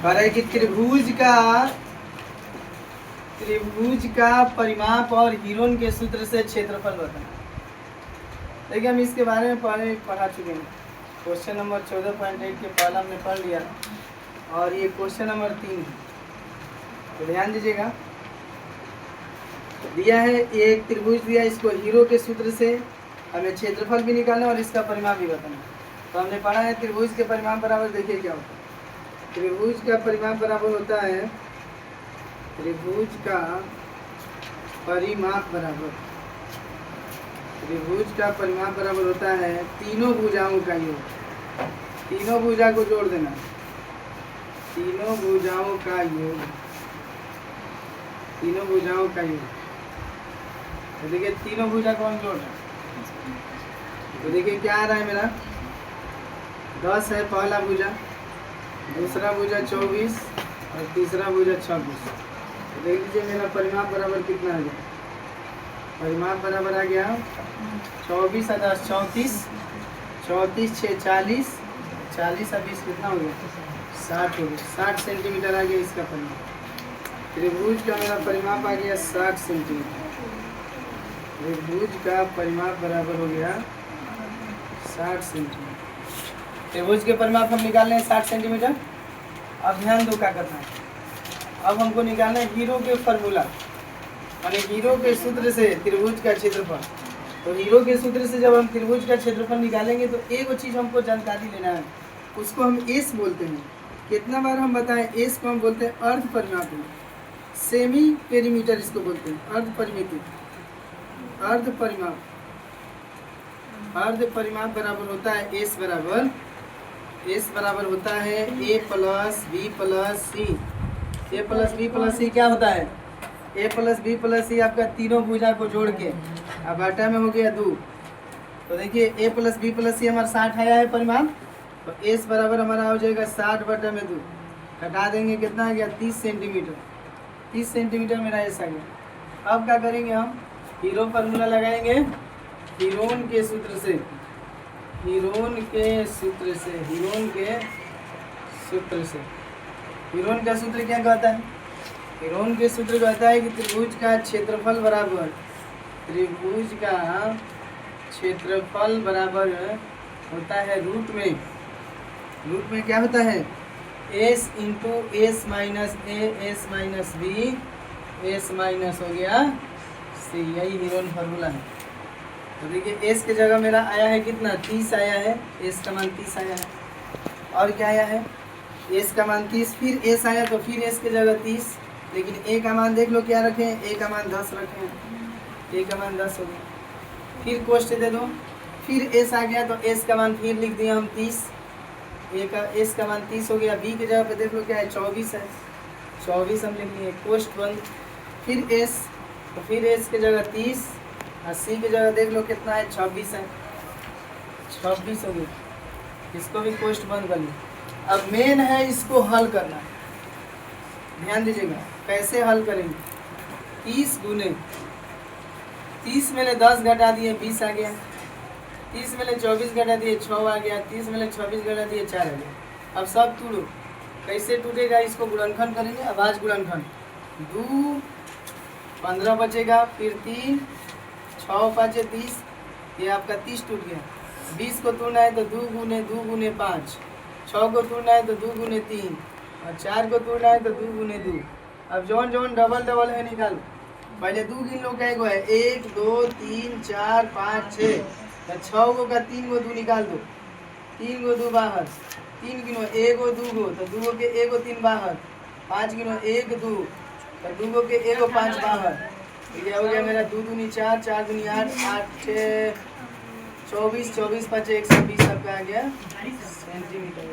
कह रहा है कि त्रिभुज का परिमाप और हीरोन के सूत्र से क्षेत्रफल बताएं। देखिए हम इसके बारे में पहले पढ़ा चुके हैं। क्वेश्चन नंबर 14.8 के पहला हमने पढ़ लिया और ये क्वेश्चन नंबर 3 है, तो ध्यान दीजिएगा। दिया है एक त्रिभुज दिया, इसको हीरो के सूत्र से हमें क्षेत्रफल भी निकालना और इसका परिमाप भी बताना। तो हमने पढ़ा है त्रिभुज के परिमाप बराबर, देखिए क्या होता है। त्रिभुज का परिमाप बराबर होता है, त्रिभुज का परिमाप बराबर, त्रिभुज का परिमाप बराबर होता है तीनों भुजाओं का योग। तीनों भुजा को जोड़ देना, तीनों भुजाओं का योग, तीनों भुजाओं का योग। तो देखिए तीनों भुजा कौन जोड़ रहा है, तो देखिए क्या आ रहा है मेरा 10 है पहला भुजा, दूसरा भुजा 24 और तीसरा भुजा 26। तो देख लीजिए मेरा परिमाप बराबर कितना आ गया। परिमाप बराबर आ गया 24 और 10 34, 34 6 40, 40 और 20 कितना हो गया 60 हो गया। 60 सेंटीमीटर आ गया इसका परिमाप। त्रिभुज का मेरा परिमाप आ गया 60 सेंटीमीटर। त्रिभुज का परिमाप बराबर हो गया 60 सेंटीमीटर। त्रिभुज के परिमाप हम निकालने हैं 60 सेंटीमीटर। अब ध्यान दो क्या करना है, अब हमको निकालना है हीरो के फार्मूला, माने हीरो के सूत्र से त्रिभुज का क्षेत्रफल। तो हीरो के सूत्र से जब हम त्रिभुज का क्षेत्रफल निकालेंगे तो एक चीज़ हमको जानकारी लेना है, उसको हम एस बोलते हैं। कितना बार हम बताएं, एस को हम बोलते हैं अर्ध परिमाप, सेमी पेरीमीटर इसको बोलते हैं, अर्ध परिमिति, अर्ध परिमाप। अर्ध परिमाप बराबर होता है एस बराबर, एस बराबर होता है ए प्लस बी प्लस सी। ए प्लस बी प्लस सी क्या होता है, ए प्लस बी प्लस सी आपका तीनों भुजा को जोड़ के अब आटा में हो गया 2। तो देखिए ए प्लस बी प्लस सी हमारा 60 आया है परिमाप, तो एस बराबर हमारा हो जाएगा 60/2। घटा देंगे कितना आ गया 30 सेंटीमीटर। 30 सेंटीमीटर मेरा एस आ गया। अब क्या करेंगे, हम हीरो फार्मूला लगाएंगे हीरोन के सूत्र से, हीरोन के सूत्र से, हीरोन के सूत्र से। हीरोन का सूत्र क्या कहता है, हीरोन के सूत्र कहता है कि त्रिभुज का क्षेत्रफल बराबर, त्रिभुज का क्षेत्रफल बराबर होता है रूट में, रूट में क्या होता है S into S minus A, S minus B, S minus हो गया सी। यही हीरोन फार्मूला है। तो देखिए एस के जगह मेरा आया है कितना 30 आया है, एस का मान 30 आया है। और क्या आया है, एस का मान 30, फिर एस आया तो फिर एस के जगह 30, लेकिन ए का मान देख लो क्या रखें, ए का मान 10 रखें, ए का मान 10 हो गया। फिर कोष्ट दे दो, फिर एस आ गया तो एस का मान फिर लिख दिया हम 30, ए का एस का मान 30 हो गया। बी के जगह पे देख लो क्या है 24 है, 24 हम लिख लिए, कोष्ट बंद। फिर एस, तो फिर एस के जगह 30 और सी की जगह देख लो कितना है 26 है, 26 हो गई। इसको भी कोष्ट बंद कर लो। अब मेन है इसको हल करना है, ध्यान दीजिएगा कैसे हल करेंगे। 30 गुने 30 में ले 10 घटा दिए 20 आ गया, 30 में ले 24 घटा दिए 6 आ गया, 30 में ले 26 घटा दिए 4 आ गया। अब सब टूटो, कैसे टूटेगा इसको गुणनखंड करेंगे। अब आज गुणनखंड 2 15 बचेगा, फिर 3 6 5 30, ये आपका 30 टूट गया। 20 को तोड़ना है तो 2 गुने 5, 6 को तोड़ना है तो 2 गुने 3 और 4 को तोड़ना है तो 2 गुने 2। अब जौन जौन डबल डबल है निकालो। पहले 2 गिन लो क्या को है 1 2 3 4 5 6, तो 6 को का 3 को 2 निकाल दो, 3 को 2 बाहर, 3 गिनो 1 को 2 को, तो 2 के 1 को 3 बाहर, 5 गिनो 1 2, तो 2 के 1 को 5 बाहर। ये हो गया मेरा 2 दूनी 4, 4 दूनी 8, 8 6 24, 24 5 120 आपका आ गया सेंटीमीटर।